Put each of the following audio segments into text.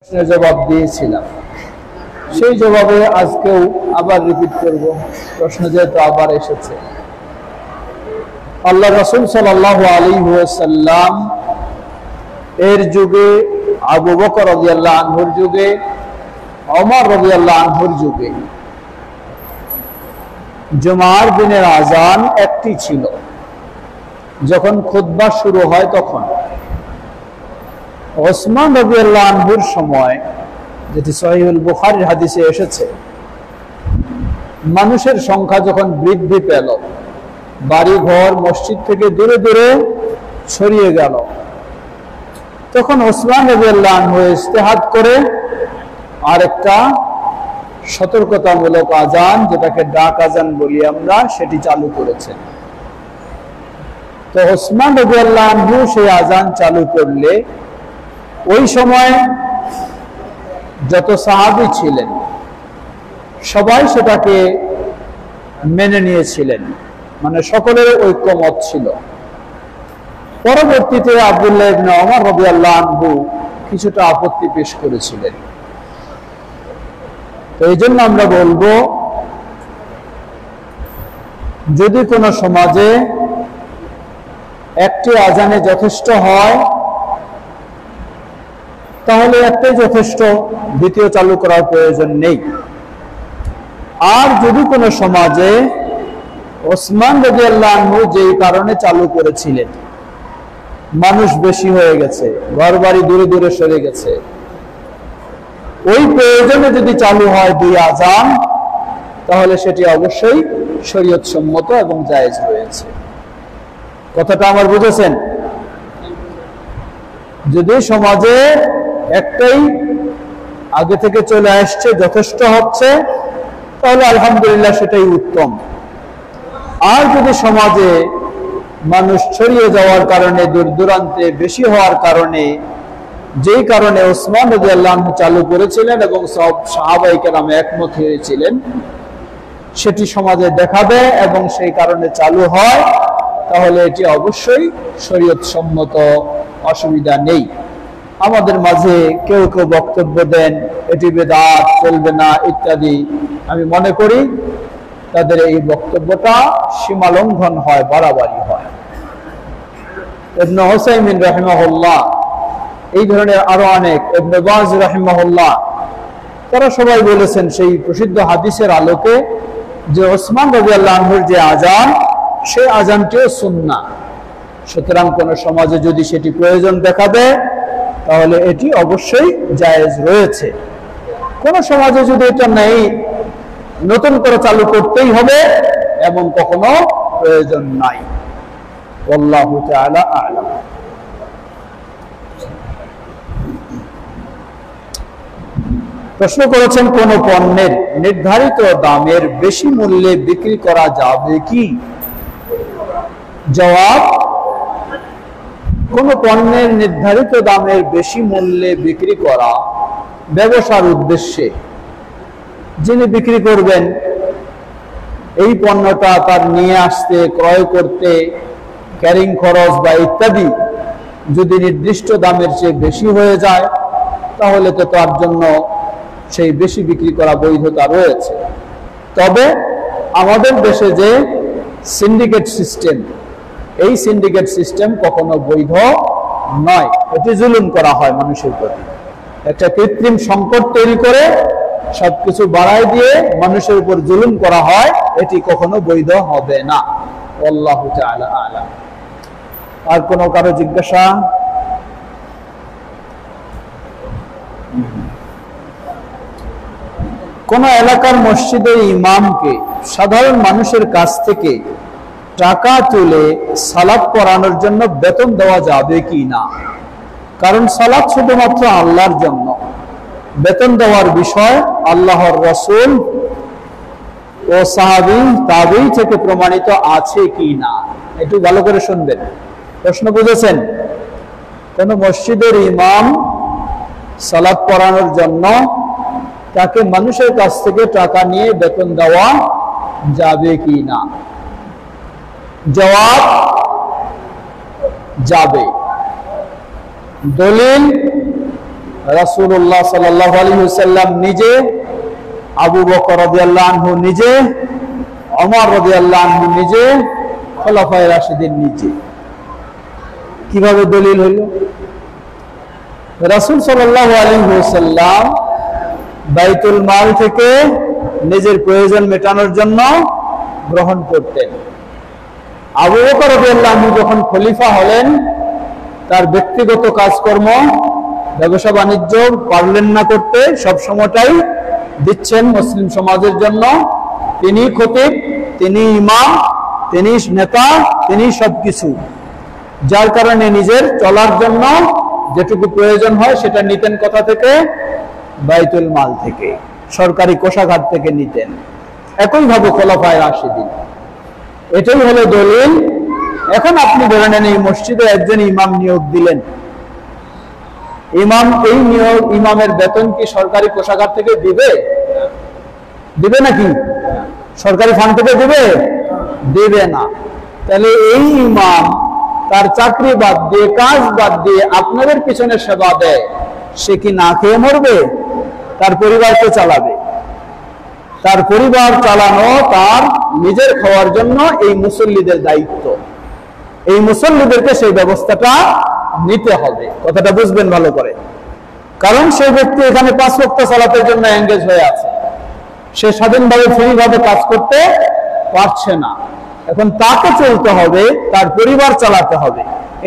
প্রশ্নের জবাব দিয়েছিলাম, সেই জবাবে আজকেও আবার রিপিট করব। প্রশ্ন যেহেতু আবার এসেছে, আল্লাহ রাসূল সাল্লাল্লাহু আলাইহি ওয়াসাল্লাম এর যুগে, আবু বকর রাদিয়াল্লাহু আনহুর যুগে, ওমর রাদিয়াল্লাহু আনহুর যুগে জুমার দিনের আজান একটি ছিল। যখন খুতবা শুরু হয় তখন ওসমান রাদিয়াল্লাহু আনহুর সময়, যেটি সহিহুল বুখারীর হাদিসে এসেছে, মানুষের সংখ্যা যখন বৃদ্ধি পেল, বাড়ি ঘর মসজিদ থেকে দূরে দূরে ছড়িয়ে গেল, তখন ওসমান রাদিয়াল্লাহু আনহু ইজতিহাদ করে আরেকটা সতর্কতামূলক আজান, যেটাকে ডাক আজান বলি আমরা, সেটি চালু করেছেন। তো ওসমান রাদিয়াল্লাহু আনহু সেই আজান চালু করলে ওই সময় যত সাহাবী ছিলেন সবাই সেটাকে মেনে নিয়েছিলেন, মানে সকলের ঐক্যমত ছিল। পরবর্তীতে আব্দুল্লাহ ইবনে ওমর রাদিয়াল্লাহু আনহু কিছুটা আপত্তি পেশ করেছিলেন। তো এই জন্য আমরা বলবো, যদি কোনো সমাজে একটি আজানে যথেষ্ট হয় তাহলে একটাই যথেষ্ট, দ্বিতীয় চালু করার প্রয়োজন নেই। আর যদি কোনো সমাজে ওসমান রাদিয়াল্লাহু আনহু যেই কারণে চালু করেছিলেন, মানুষ বেশি হয়ে গেছে, ঘর বাড়ি দূরে দূরে সরে গেছে, ওই প্রয়োজনে যদি চালু হয় দুই আজান, তাহলে সেটি অবশ্যই শরীয়ত সম্মত এবং জায়েজ রয়েছে। কথাটা আমার বুঝেছেন? যদি সমাজে একটাই আগে থেকে চলে আসছে, যথেষ্ট হচ্ছে, তাহলে আলহামদুলিল্লাহ সেটাই উত্তম। আর যদি সমাজে মানুষ ছড়িয়ে যাওয়ার কারণে, দূর দূরান্তে বেশি হওয়ার কারণে, যেই কারণে ওসমান রাদিয়াল্লাহু আনহু চালু করেছিলেন এবং সব সাহাবায়ে কেরাম একমত হয়েছিলেন, সেটি সমাজে দেখাবে এবং সেই কারণে চালু হয়, তাহলে এটি অবশ্যই শরীয়ত সম্মত, অসুবিধা নেই। আমাদের মাঝে কেউ কেউ বক্তব্য দেন এটি বেদাত, চলবে না ইত্যাদি, আমি মনে করি তাদের এই বক্তব্যটা সীমালঙ্ঘন হয়, বাড়াবাড়ি হয়। ইবনে উসাইমিন রাহিমাহুল্লাহ, এই ধরনের আরো অনেক, ইবনে বাজ রাহিমাহুল্লাহ, তারা সবাই বলেছেন সেই প্রসিদ্ধ হাদিসের আলোকে যে ওসমান রাদিয়াল্লাহু আনহুর যে আজান, সেই আজানটিও সুন্নাহ। সুতরাং কোন সমাজে যদি সেটি প্রয়োজন দেখাবে তাহলে এটি অবশ্যই জায়েজ রয়েছে। কোন সমাজে যদি এটা নেই, নতুন করে চালু করতেই হবে, এমন কখনো প্রয়োজন নাই। আল্লাহু তাআলা আ'লাম। প্রশ্ন করেছেন, কোন পণ্যের নির্ধারিত দামের বেশি মূল্যে বিক্রি করা যাবে কি? জবাব, কোন পণ্যের নির্ধারিত দামের বেশি মূল্যে বিক্রি করা ব্যবসার উদ্দেশ্যে, যিনি বিক্রি করবেন এই পণ্যটা তার নিয়ে আসতে, ক্রয় করতে ক্যারিং খরচ বা ইত্যাদি যদি নির্দিষ্ট দামের চেয়ে বেশি হয়ে যায়, তাহলে তো তার জন্য সেই বেশি বিক্রি করা বৈধতা রয়েছে। তবে আমাদের দেশে যে সিন্ডিকেট সিস্টেম, এই সিন্ডিকেট সিস্টেম কখনো বৈধ নয়। এটি জুলুম করা হয় মানুষের প্রতি, একটা কৃত্রিম সংকট তৈরি করে সবকিছু বাড়ায় দিয়ে মানুষের উপর জুলুম করা হয়, এটি কখনো বৈধ হবে না। আল্লাহু তাআলা আ'লাম। আর কোনো কারো জিজ্ঞাসা? কোন এলাকার মসজিদের ইমামকে সাধারণ মানুষের কাছ থেকে টাকা তুলে সালাত পড়ানোর জন্য বেতন দেওয়া যাবে কি না? কারণ সালাত শুধুমাত্র আল্লাহর জন্য, বেতন দেওয়ার বিষয় আল্লাহর রাসূল ও সাহাবী তাবেঈ থেকে প্রমাণিত আছে কি না, একটু ভালো করে শুনবেন। প্রশ্ন বুঝেছেন? কোন মসজিদের ইমাম সালাত পড়ানোর জন্য তাকে মানুষের কাছ থেকে টাকা নিয়ে বেতন দেওয়া যাবে কি না? জবাব, যাবে। দলিল রাসূলুল্লাহ সাল্লাল্লাহু আলাইহি ওয়াসাল্লাম নিজে, আবু বকর রাদিয়াল্লাহু আনহু নিজে, ওমর রাদিয়াল্লাহু আনহু নিজে, খোলাফায়ে রাশিদিন নিজে। কিভাবে দলিল হইল? রাসূল সাল্লাল্লাহু আলাইহি ওয়াসাল্লাম বাইতুল মাল থেকে নিজের প্রয়োজন মেটানোর জন্য গ্রহণ করতেন। আবু বকর রাদিয়াল্লাহু আনহু যখন খলিফা হলেন, তার ব্যক্তিগত কাজকর্ম, ব্যবসা বাণিজ্য পারলেন না করতে, সব সময়টাই দিচ্ছেন মুসলিম সমাজের জন্য। তিনি খতিব, তিনি ইমাম, তিনি নেতা, তিনি সবকিছু। যার কারণে নিজের চলার জন্য যেটুকু প্রয়োজন হয় সেটা নিতেন কোথা থেকে? বাইতুল মাল থেকে, সরকারি কোষাগার থেকে নিতেন। একইভাবে খোলাফায়ে রাশিদিন। এটাই হলো দলিল। এখন আপনি ধরে নেন এই মসজিদে একজন ইমাম নিয়োগ দিলেন। ইমাম, এই নিয়োগ, ইমামের বেতন কি সরকারি কোষাগার থেকে দিবে? দিবে নাকি? সরকারি ফান্ড থেকে দিবে? দিবে না। তাহলে এই ইমাম তার চাকরি বাদ দিয়ে, কাজ বাদ দিয়ে আপনাদের পিছনে সেবা দেয়, সে কি না খেয়ে মরবে? তার পরিবারকে চালাবে। তার পরিবার চালানো তার নিজের খাওয়ার জন্য এই মুসল্লিদের দায়িত্ব। এই মুসল্লিদেরকে সেই ব্যবস্থাটা নিতে হবে। কথাটা বুঝবেন ভালো করে। কারণ সেই ব্যক্তি এখানে 5 ওয়াক্ত সালাতের জন্য এঙ্গেজ হয়ে আছে, সে স্বাধীনভাবে ফ্রিভাবে কাজ করতে পারছে না। এখন তাকে চলতে হবে, তার পরিবার চালাতে হবে,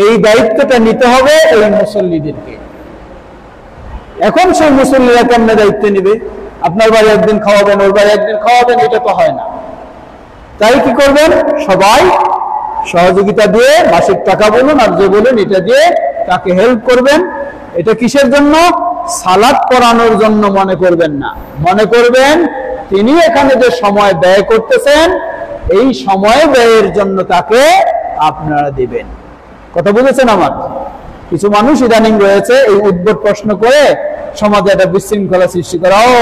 এই দায়িত্বটা নিতে হবে এই মুসল্লিদেরকে। এখন সেই মুসল্লিরা কেমনে দায়িত্ব নিবে? আপনার বাড়ি একদিন খাওয়াবেন, ওর বাড়ি একদিন খাওয়াবেন, এটা তো হয় না। তাই কি করবেন? সবাই সহযোগিতা দিয়ে, মাসিক টাকা বলুন আর যে বলুন, এটা দিয়ে তাকে হেল্প করবেন। এটা কিসের জন্য? সালাত পড়ানোর জন্য মনে করবেন না, মনে করবেন তিনি এখানে যে সময় ব্যয় করতেছেন, এই সময় ব্যয়ের জন্য তাকে আপনারা দিবেন। কথা বুঝেছেন আমার? কিছু মানুষ ইদানিং রয়েছে এই উদ্ভট প্রশ্ন করে সমাজে একটা বিশৃঙ্খলা সৃষ্টি করে। ও,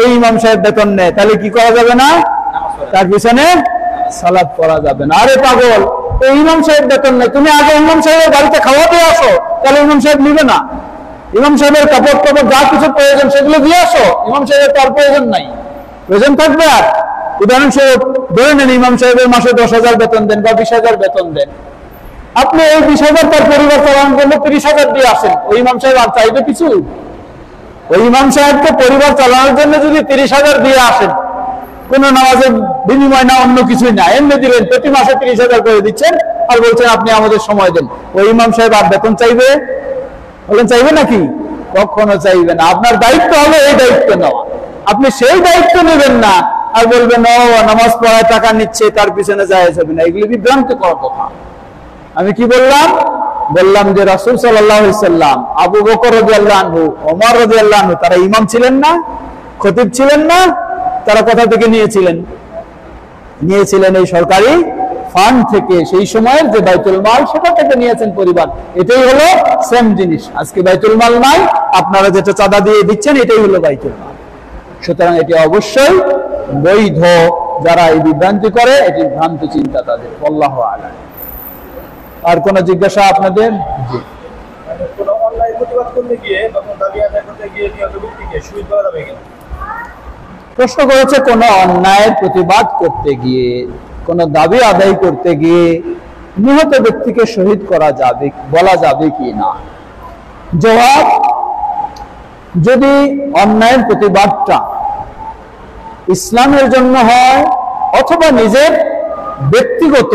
এই ইমাম সাহেব বেতন নেয়, তাহলে কি করা যাবে না? তার পিছনে সালাত পড়া যাবে না। আরে পাগল, এই ইমাম সাহেব বেতন নেয়, তুমি আগে ইমাম সাহেবের বাড়িতে খাওয়াতে আসো, তাহলে ইমাম সাহেব নিবে না। ইমাম সাহেবের কাপড় টাপড় যা কিছু প্রয়োজন সেগুলো দিয়ে আসো, ইমাম সাহেবের তার প্রয়োজন নাই। প্রয়োজন থাকবে। আর উদাহরণস্বরূপ ধরে নেন ইমাম সাহেবের মাসে 10,000 বেতন দেন বা 20,000 বেতন দেন। আপনি এই 20,000 তার পরিবার চালানোর জন্য 30,000 দিয়ে আসেন, ওই ইমাম সাহেব আর চাইবে কিছু? ওই ইমাম সাহেবকে পরিবার চালানোর জন্য যদি 30,000 দিয়ে আসেন, কোন নামাজের বিনিময় না, অন্য কিছুই না, এমনি দিলেন, প্রতি মাসে 30,000 করে দিচ্ছেন আর বলছেন আপনি আমাদের সময় দেন, ওই ইমাম সাহেব আর বেতন চাইবে? বলেন চাইবে নাকি? কখনো চাইবে না। আপনার দায়িত্ব হলো এই দায়িত্ব নেওয়া। আপনি সেই দায়িত্ব নেবেন না আর বলবেন ও নামাজ পড়ায় টাকা নিচ্ছে, তার পিছনে জায়েজ হবে না। এগুলি বিভ্রান্তিকর কথা। আমি কি বললাম? বললাম যে রাসূল সাল্লাল্লাহু আলাইহি সাল্লাম, আবু বকর রাদিয়াল্লাহু আনহু, ওমর রাদিয়াল্লাহু আনহু, তারা ইমাম ছিলেন না? খতিব ছিলেন না? তারা কোথা থেকে নিয়েছিলেন? নিয়েছিলেন এই সরকারি ফান্ড থেকে। সেই সময়ের যে বাইতুল মাল, সেটা থেকে নিয়েছেন পরিবার। এটাই হলো সেম জিনিস। আজকে বাইতুল মাল নাই, আপনারা যেটা চাঁদা দিয়ে দিচ্ছেন, এটাই হলো বাইতুল মাল। সুতরাং এটি অবশ্যই বৈধ। যারা এই বিভ্রান্তি করে, এটি ভ্রান্ত চিন্তা তাদের। আল্লাহু আ'লাম। আর কোন জিজ্ঞাসা আপনাদের? জি। কোন অনলাইন প্রতিবাদ করতে গিয়ে তখন দাবি আদায় করতে গিয়ে নিহত ব্যক্তিকে শহীদ করা যাবে কিনা? প্রশ্ন করেছে কোন অন্যায়ের প্রতিবাদ করতে গিয়ে, কোন দাবি আদায় করতে গিয়ে নিহত ব্যক্তিকে শহীদ করা যাবে, বলা যাবে কি না? জবাব, যদি অন্যায়ের প্রতিবাদটা ইসলামের জন্য হয় অথবা নিজের ব্যক্তিগত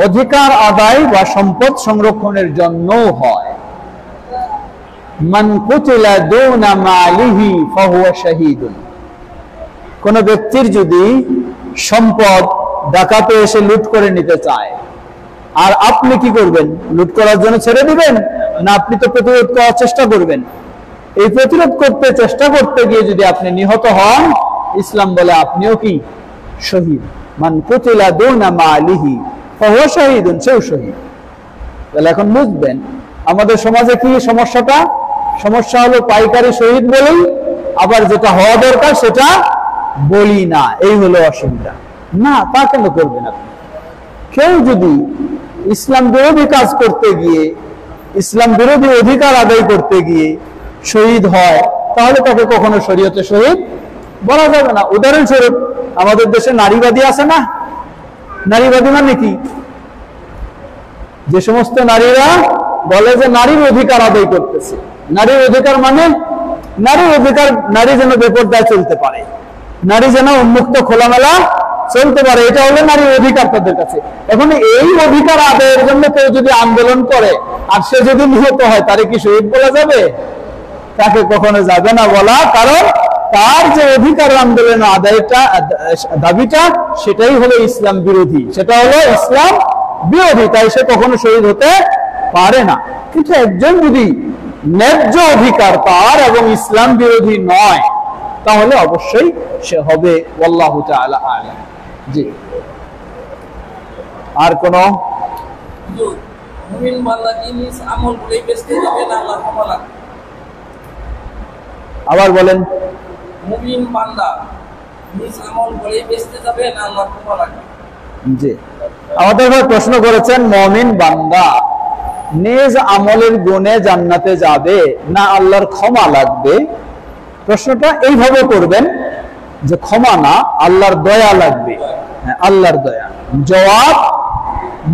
অধিকার আদায় বা সম্পদ সংরক্ষণের জন্য হয়, মান কুতিলা দুনা মালিহি ফাহুয়া শাহীদুন। কোন ব্যক্তির যদি সম্পদ ডাকাতে এসে লুট করে নিতে চায়, আর আপনি কি করবেন? লুট করার জন্য ছেড়ে দিবেন না? আপনি তো প্রতিরোধ করার চেষ্টা করবেন। এই প্রতিরোধ করতে চেষ্টা করতে গিয়ে যদি আপনি নিহত হন, ইসলাম বলে আপনিও কি শহীদ। মান কুতিলা দুনা মালিহি ফাহুয়া শাহীদুন, সেও শহীদ। তাহলে এখন বুঝবেন আমাদের সমাজে কি সমস্যাটা? সমস্যা হলো পাইকারি শহীদ বলেই, আবার যেটা হওয়া দরকার সেটা বলি না। এই হলো অসুবিধা। না, তা কেন করবেন আপনি? কেউ যদি ইসলাম বিরোধী কাজ করতে গিয়ে, ইসলাম বিরোধী অধিকার আদায় করতে গিয়ে শহীদ হয়, তাহলে তাকে কখনো শরীয়তে শহীদ বলা যাবে না। উদাহরণস্বরূপ আমাদের দেশে নারীবাদী আছে না? নারীবাদী মানে কি? যে সমস্ত নারীরা বলে যে নারীর অধিকার আদায় করতেছে। নারীর অধিকার মানে নারীর অধিকার, নারী যেন বেপরদায় চলতে পারে, নারী যেন উন্মুক্ত খোলামেলা চলতে পারে, এটা হলো নারীর অধিকার তাদের কাছে। এখন এই অধিকার আদায়ের জন্য কেউ যদি আন্দোলন করে আর সে যদি নিহত হয়, তারে কি শহীদ বলা যাবে? তাকে কখনো যাবে না বলা, কারণ তার যে অধিকার আন্দোলন আদায়টা দাবিটা সেটাই হলো ইসলাম বিরোধী, সেটা হলো ইসলাম বিরোধী, তাই সে কখনো শহীদ হতে পারে না। কিন্তু একজন যদি ন্যায্য অধিকার তার এবং ইসলাম বিরোধী নয়, তাহলে অবশ্যই সে হবে। আল্লাহু তাআলা আ'লাম। জি, আর কোন? মুমিন বান্দা কি নিজ আমলগুলোই বেচতে যাবে না আল্লাহর ক্ষমা লাগবে? আবার বলেন। মুমিন বান্দা নিজ আমলগুলোই বেচতে যাবে না আল্লাহর ক্ষমা লাগবে? জি, আমাদের ভাই প্রশ্ন করেছেন মুমিন বান্দা নিজ আমলের গুণে জান্নাতে যাবে না আল্লাহর ক্ষমা লাগবে। প্রশ্নটা এইভাবে করবেন যে ক্ষমা না, আল্লাহর দয়া লাগবে। হ্যাঁ, আল্লাহর দয়া। জবাব,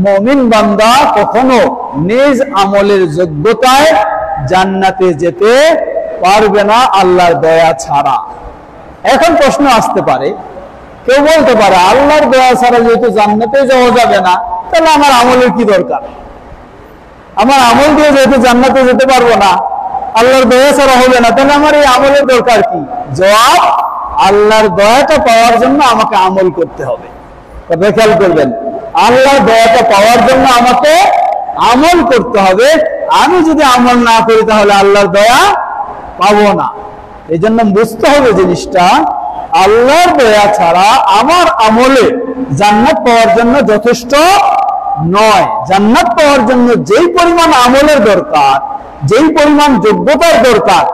মুমিন বান্দা কখনো নিজ আমলের যোগ্যতায় জান্নাতে যেতে পারবে না আল্লাহর দয়া ছাড়া। এখন প্রশ্ন আসতে পারে, কেউ বলতে পারে আল্লাহর দয়া ছাড়া যেহেতু জান্নাতে যাওয়া যাবে না, তাহলে আমার আমলের কি দরকার? আমার আমল দিয়ে যেহেতু জান্নাতে যেতে পারবো না, আল্লাহর দয়া ছাড়া হবে না, তাহলে আমার এই আমলের দরকার কি? জবাব, আল্লাহর দয়াটা পাওয়ার জন্য আমাকে আমল করতে হবে। তবে খেয়াল করবেন, আল্লাহর দয়াটা পাওয়ার জন্য আমাকে আমল করতে হবে। আমি যদি আমল না করি তাহলে আল্লাহর দয়া পাবো না। এই জন্য বুঝতে হবে জিনিসটা, আল্লাহর দয়া ছাড়া আমার আমলে জান্নাত পাওয়ার জন্য যথেষ্ট নয়। জান্নাত পাওয়ার জন্য যেই পরিমাণ আমলের দরকার, যেই পরিমাণ যোগ্যতার দরকার,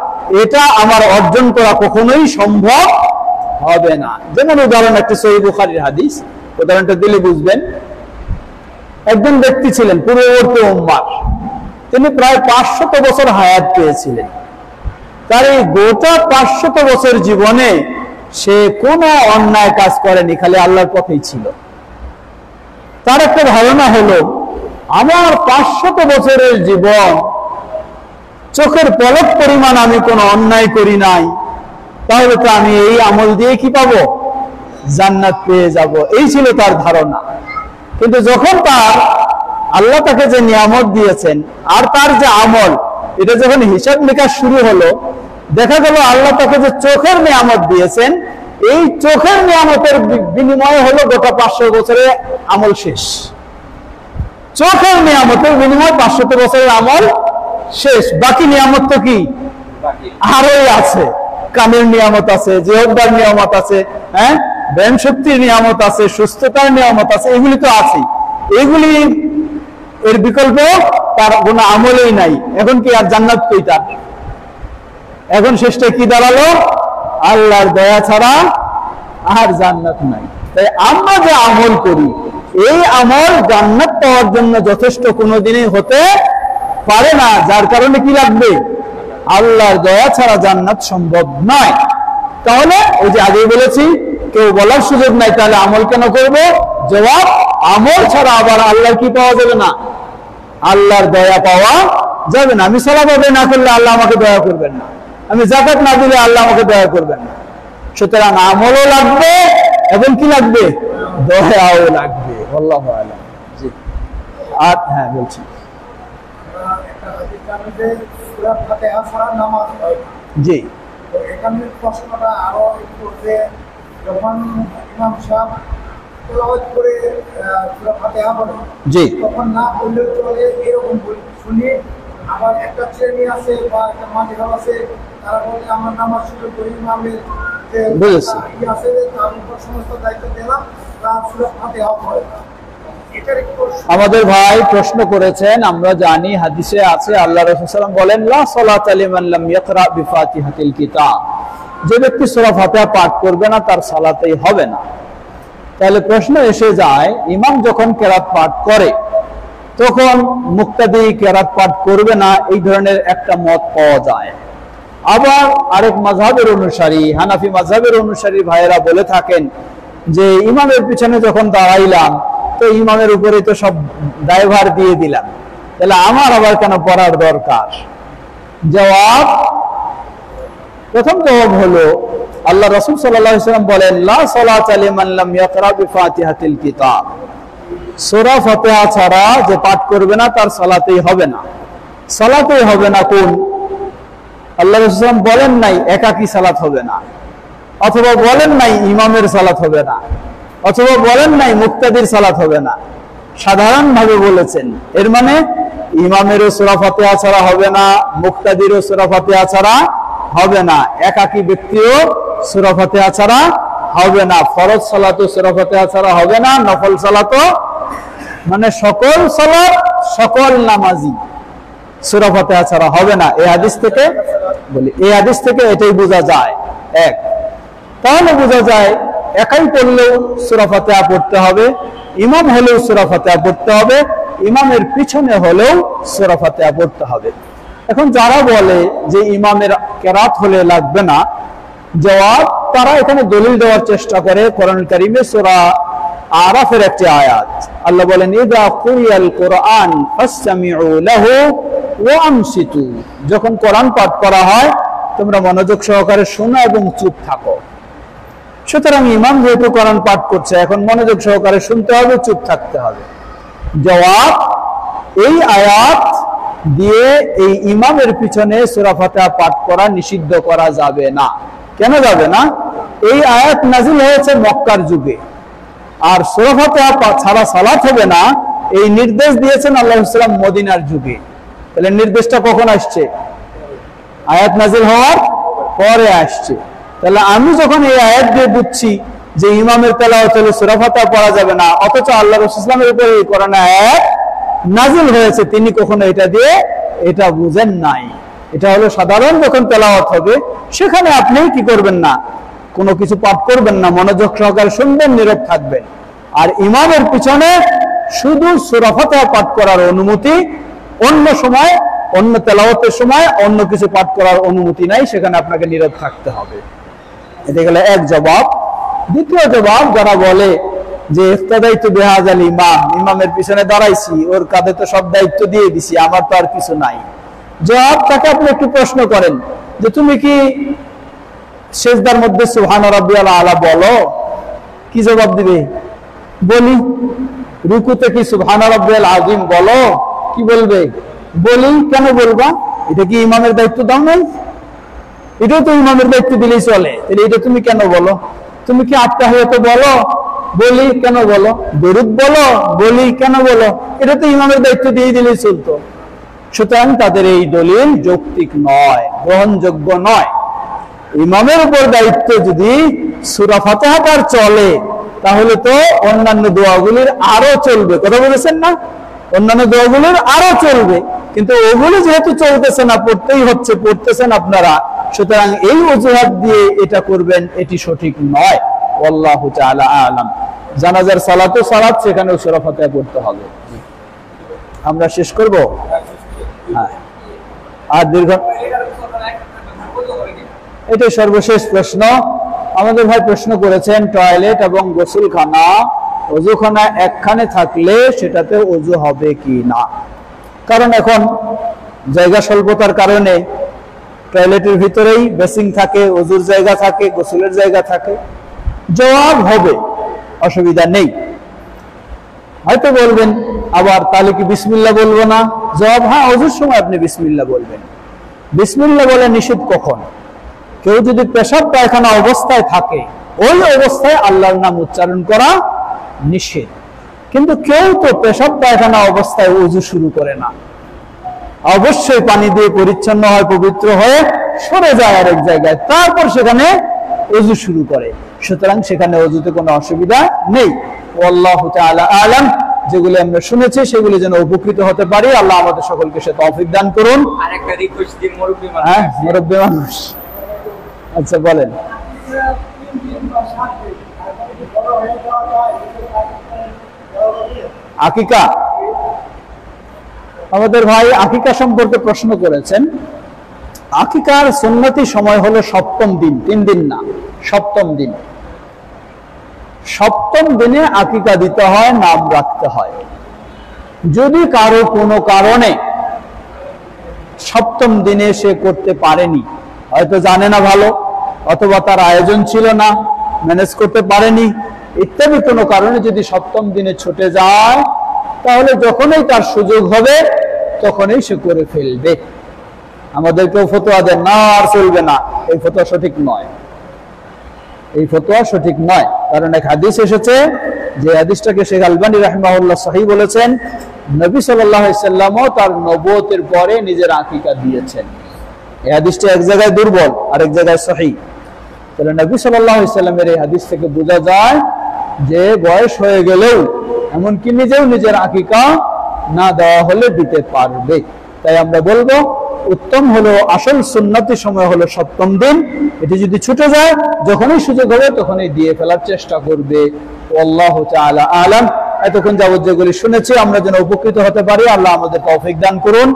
এটা আমার অর্জন করা কখনোই সম্ভব হবে না। যেমন উদাহরণ, একটা সহিহ বুখারীর হাদিস, উদাহরণটা দিলে বুঝবেন। একজন ব্যক্তি ছিলেন পূর্ববর্তী উম্মার, তিনি প্রায় 500 বছর হায়াত পেয়েছিলেন। তার এই গোটা 500 বছর জীবনে সে কোনো অন্যায় কাজ করেনি, খালি আল্লাহর পথেই ছিল। তার একটা ধারণা হলো, আমার 500 বছরের জীবন চোখের পলক পরিমাণ আমি কোনো অন্যায় করি নাই, তাহলে তো আমি এই আমল দিয়ে কি পাবো? জান্নাত পেয়ে যাব। এই ছিল তার ধারণা। কিন্তু যখন তার আল্লাহ তাকে যে নিয়ামত দিয়েছেন আর তার যে আমল, এটা যখন হিসাব নিকাশ শুরু হলো, দেখা গেল আল্লাহ তাকে যে চোখের নিয়ামত দিয়েছেন, এই চোখের নিয়ামতের বিনিময়ে হলো গোটা 500 বছরের আমল শেষ। চোখের নিয়ামতের বিনিময়ে 500 বছরের আমল শেষ। বাকি নিয়ামত তো কি আরোই আছে। কানের নিয়ামত আছে, জিহ্বার নিয়ামত আছে, হ্যাঁ, ব্যায়াম শক্তির নিয়ামত আছে, সুস্থতার নিয়ামত আছে, এগুলি তো আছে। এগুলি এর বিকল্প তার কোনো আমলেই নাই। এখন কি আর জান্নাত কইটা? এখন শেষটা কি দাঁড়ালো? আল্লাহর দয়া ছাড়া আর জান্নাত নাই। তাই আমরা যে আমল করি, এই আমল জান্নাত পাওয়ার জন্য যথেষ্ট কোনোদিনই হতে পারে না। যার কারণে কি লাগবে? আল্লাহর দয়া ছাড়া জান্নাত সম্ভব নয়। তাহলে ওই যে আগেই বলেছি, কেউ বলার সুযোগ নাই তাহলে আমল কেন করবো? জবাব, আমল ছাড়া আবার আল্লাহর কি পাওয়া যাবে না? আল্লাহর দয়া পাওয়া যাবে না। আমি সালাত আদায় না করলে আল্লাহ আমাকে দয়া করবেন না, আমি যাকাত না দিলে আল্লাহ আমাকে দয়া করবেন না। সুতরাং আমলও লাগবে এবং কি লাগবে? দয়াও লাগবে। আল্লাহু আ'লাম। জি, আর হ্যাঁ বলছি, জি, এখানে প্রশ্নটা আরো একটু যে যখন ইমাম সাহেব তেলাওয়াত করে সূরা ফাতিহা পড়ে, জি, তখন না বললেও চলে, এরকম শুনি। আবার একটা শ্রেণী আছে বা একটা মাঝহাব আছে, তারা বলে আমার নামাজ শুরু করি ইমামের যে আছে তার উপর সমস্ত দায়িত্ব দিলাম, তার সূরা ফাতিহা পড়ে। আমাদের ভাই প্রশ্ন করেছেন, আমরা জানি হাদিসে আছে আল্লাহ রাসূল সাল্লাল্লাহু আলাইহি ওয়াসাল্লাম বলেন, লা সালাতা লিমান লাম ইয়াকরা বিফাতিহাতিল কিতাব, যে ব্যক্তি সূরা ফাতিহা পাঠ করবে না তার সালাতেই হবে না। তাহলে প্রশ্ন এসে যায়, ইমাম যখন কেরাত পাঠ করে তখন মুক্তাদি কেরাত পাঠ করবে না, এই ধরনের একটা মত পাওয়া যায়। আবার আরেক মাযহাবের অনুসারী, হানাফি মাযহাবের অনুসারী ভাইয়েরা বলে থাকেন যে ইমামের পিছনে যখন দাঁড়াইলাম তো ইমামের উপরে তো সব দায়ভার দিয়ে দিলাম, তাহলে আমার আবার কেন পড়ার দরকার? জবাব, প্রথম জবাব হলো আল্লাহ রাসূল সাল্লাল্লাহু আলাইহি ওয়াসাল্লাম বলেন, লা সালাতা লিমান লাম ইয়াকরা বিফাতিহাতিল কিতাব। সূরা ফাতিহা ছাড়া যে পাঠ করবে না তার সালাতেই হবে না। সালাতেই হবে না কোন? আল্লাহ রাসূল সাল্লাল্লাহু আলাইহি ওয়াসাল্লাম বলেন নাই একাকী সালাত হবে না, অথবা বলেন নাই ইমামের সালাত হবে না, অথবা বলেন নাই মুক্তাদির সালাত হবে না। সাধারণভাবে বলেছেন। এর মানে ইমামেরও সূরা ফাতিহা ছাড়া হবে না, মুক্তাদিরও সূরা ফাতিহা ছাড়া হবে না, একাকী ব্যক্তিও সূরা ফাতিহা ছাড়া হবে না, ফরজ সালাতও সূরা ফাতিহা ছাড়া হবে না, নফল সালাতও, মানে সকল সালাত সকল নামাজি সূরা ফাতিহা ছাড়া হবে না। এই হাদিস থেকে এই হাদিস থেকে এটাই বোঝা যায়। এক, তাহলে বোঝা যায় একাই পড়লেও সূরা ফাতিহা পড়তে হবে, ইমাম হলেও সূরা ফাতিহা পড়তে হবে, ইমামের পিছনে হলেও সূরা ফাতিহা পড়তে হবে। এখন যারা বলে যে ইমামের কেরাত হলে লাগবে না, জবাব, তারা এখানে দলিল দেওয়ার চেষ্টা করে কোরআন কারীমে সূরা আরাফের একটি আয়াত। আল্লাহ বলেন, ইযা কুরিয়াল কুরআন ফাসতামিউ লাহু ওয়া আমসিতু। যখন কোরআন পাঠ করা হয় তোমরা মনোযোগ সহকারে শোনো এবং চুপ থাকো। সুতরাং ইমাম যেহেতু কোরআন পাঠ করছে, এখন মনোযোগ সহকারে শুনতে হবে, চুপ থাকতে হবে। জবাব, এই আয়াত দিয়ে এই ইমামের পিছনে সূরা ফাতিহা পাঠ করা নিষিদ্ধ করা যাবে না। কেন যাবে না? এই আয়াত নাজিল হয়েছে মক্কার যুগে, আর সূরা ফাতিহা ছাড়া সালাত হবে না এই নির্দেশ দিয়েছেন আল্লাহ সাল্লাম মদিনার যুগে। তাহলে নির্দেশটা কখন আসছে? আয়াত নাজিল হওয়ার পরে আসছে। তাহলে আমি যখন এই আয়াত দিয়ে বুঝছি যে ইমামের তেলাওয়াত হলে সূরা ফাতিহা পড়া যাবে না, অথচ আল্লাহ রাসূল সাল্লাল্লাহু আলাইহি ওয়াসাল্লামের উপরে এই কোরআনের আয়াত নাজিল হয়েছে, তিনি কখনো এটা দিয়ে এটা বুঝেন নাই। এটা হলো সাধারণ যখন তেলাওয়াত হবে সেখানে আপনি কি করবেন না, কোনো কিছু পাঠ করবেন না, মনোযোগ সহকারে শুনবেন, নীরব থাকবেন। আর ইমামের পিছনে শুধু সূরা ফাতিহা পাঠ করার অনুমতি, অন্য সময় অন্য তেলাওয়াতের সময় অন্য কিছু পাঠ করার অনুমতি নাই, সেখানে আপনাকে নীরব থাকতে হবে। এটা গেল এক জবাব। দ্বিতীয় জবাব, যারা বলে যে ইফতাদাইতু বিহাযাল ইমাম, ইমামের পিছনে দাঁড়াইছি, ওর কাঁধে তো সব দায়িত্ব দিয়ে দিছি, আমার তো আর কিছু নাই। জবাব, তাকে আপনি একটু প্রশ্ন করেন যে তুমি কি সিজদার মধ্যে সুবহান রাব্বিয়াল আলা বলো? কি জবাব দিবে? বলি। রুকুতে কি সুবহান রাব্বিয়াল আযীম বলো? কি বলবে? বলি। কেন বলবা? এটা কি ইমামের দায়িত্ব দাও নাই? এটাও তো ইমামের দায়িত্ব দিলেই চলে, তাহলে এটা তুমি কেন বলো? তুমি কি আত্তাহিয়াত বলো? বলি। কেন বলো? দরুদ বলো? বলি। কেন বলো? এটা তো ইমামের দায়িত্ব দিয়ে দিলেই চলতো। সুতরাং তাদের এই দলিল যৌক্তিক নয়, গ্রহণযোগ্য নয়। ইমামের উপর দায়িত্ব যদি সূরা ফাতিহা পাঠ চলে, তাহলে তো অন্যান্য দোয়াগুলির আরো চলবে। কথা বলেছেন না? অন্যান্য দোয়াগুলির আরো চলবে, কিন্তু ওগুলি যেহেতু চলতেছে না, পড়তেই হচ্ছে, পড়তেছেন আপনারা, সুতরাং এই অজুহাত দিয়ে এটা করবেন, এটি সঠিক নয়। আল্লাহু তাআলা আ'লাম। জানাজার সালাতও সালাত, সেখানেও সূরা ফাতিহা পড়তে হবে। আমরা শেষ করব। হ্যাঁ, আর দীর্ঘ, এটাই সর্বশেষ প্রশ্ন। আমাদের ভাই প্রশ্ন করেছেন, টয়লেট এবং গোসলখানা, ওযুখানা একখানে থাকলে সেটাতে ওযু হবে কি না? কারণ এখন জায়গা স্বল্পতার কারণে টয়লেটের ভিতরেই বেসিং থাকে, ওযুর জায়গা থাকে, গোসলের জায়গা থাকে। জবাব হবে, অসুবিধা নেই। হয়তো বলবেন আবার, তাহলে কি বিসমিল্লাহ বলবো না? জবাব, হ্যাঁ, ওযুর সময় আপনি বিসমিল্লাহ বলবেন। বিসমিল্লাহ বলে নিষেধ কখন? কেউ যদি পেশাব পায়খানা অবস্থায় থাকে, ওই অবস্থায় আল্লাহর নাম উচ্চারণ করা নিষেধ। কিন্তু কেউ তো পেশাব পায়খানা অবস্থায় ওযু শুরু করে না, অবশ্যই পানি দিয়ে পরিচ্ছন্ন হয়, পবিত্র হয়ে সরে যায় আরেক জায়গায়, তারপর সেখানে ওযু শুরু করে। সুতরাং সেখানে ওযুতে কোনো অসুবিধা নেই। আল্লাহু তাআলা আ'লাম। যেগুলো আমরা শুনেছি সেগুলো যেন উপকৃত হতে পারি, আল্লাহ আমাদের সকলকে সে তৌফিক দান করুন। আরেকটা রিকোয়েস্ট দিন, মুরব্বি মানুষ। হ্যাঁ, মুরব্বি মানুষ। আচ্ছা, বলেন। আকিকা, আমাদের ভাই আকিকা সম্পর্কে প্রশ্ন করেছেন। আকিকার সুন্নতি সময় হলো সপ্তম দিন, 3 দিন না, সপ্তম দিন। সপ্তম দিনে আকিকা দিতে হয়, নাম রাখতে হয়। যদি কারো কোনো কারণে সপ্তম দিনে সে করতে পারেনি, হয়তো জানে না ভালো, অথবা তার আয়োজন ছিল না, ম্যানেজ করতে পারেনি, ইত্যাদি কোনো কারণে যদি সপ্তম দিনে ছুটে যায়, তাহলে যখনই তার সুযোগ হবে তখনই সে করে ফেলবে। আমাদেরকেও ফতোয়া দেন না আর চলবে না, এই ফতোয়া সঠিক নয়, এই ফতোয়া সঠিক নয়। কারণ এক হাদিস এসেছে, যে হাদিসটাকে শেখ আলবানী রাহিমাহুল্লাহ সহিহ বলেছেন, নবী সাল্লাল্লাহু আলাইহি সাল্লামও তার নবুয়তের পরে নিজের আকিকা দিয়েছেন। এই হাদিসটা এক জায়গায় দুর্বল আর এক জায়গায় সহিহ। তাহলে নবী সাল্লাল্লাহু আলাইহি সাল্লামের এই হাদিস থেকে বোঝা যায় যে বয়স হয়ে গেলেও এমনকি নিজেও নিজের আকিকা না দেওয়া হলে দিতে পারবে। তাই আমরা বলবো উত্তম হলো, আসল সুন্নতি সময় হলো সপ্তম দিন। এটি যদি ছুটে যায়, যখনই সুযোগ হবে তখনই দিয়ে ফেলার চেষ্টা করবে। আল্লাহু তাআলা আলাম। এতক্ষণ যাবত যেগুলি শুনেছি আমরা যেন উপকৃত হতে পারি, আল্লাহ আমাদের তৌফিক দান করুন।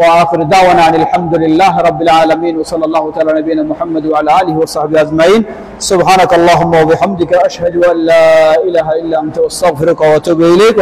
وآخر دعوانا أن الحمد لله رب العالمين وصلى الله تعالى على نبينا محمد وعلى آله وصحبه أجمعين. سبحانك اللهم وبحمدك أشهد أن لا إله إلا أنت أستغفرك وأتوب إليك.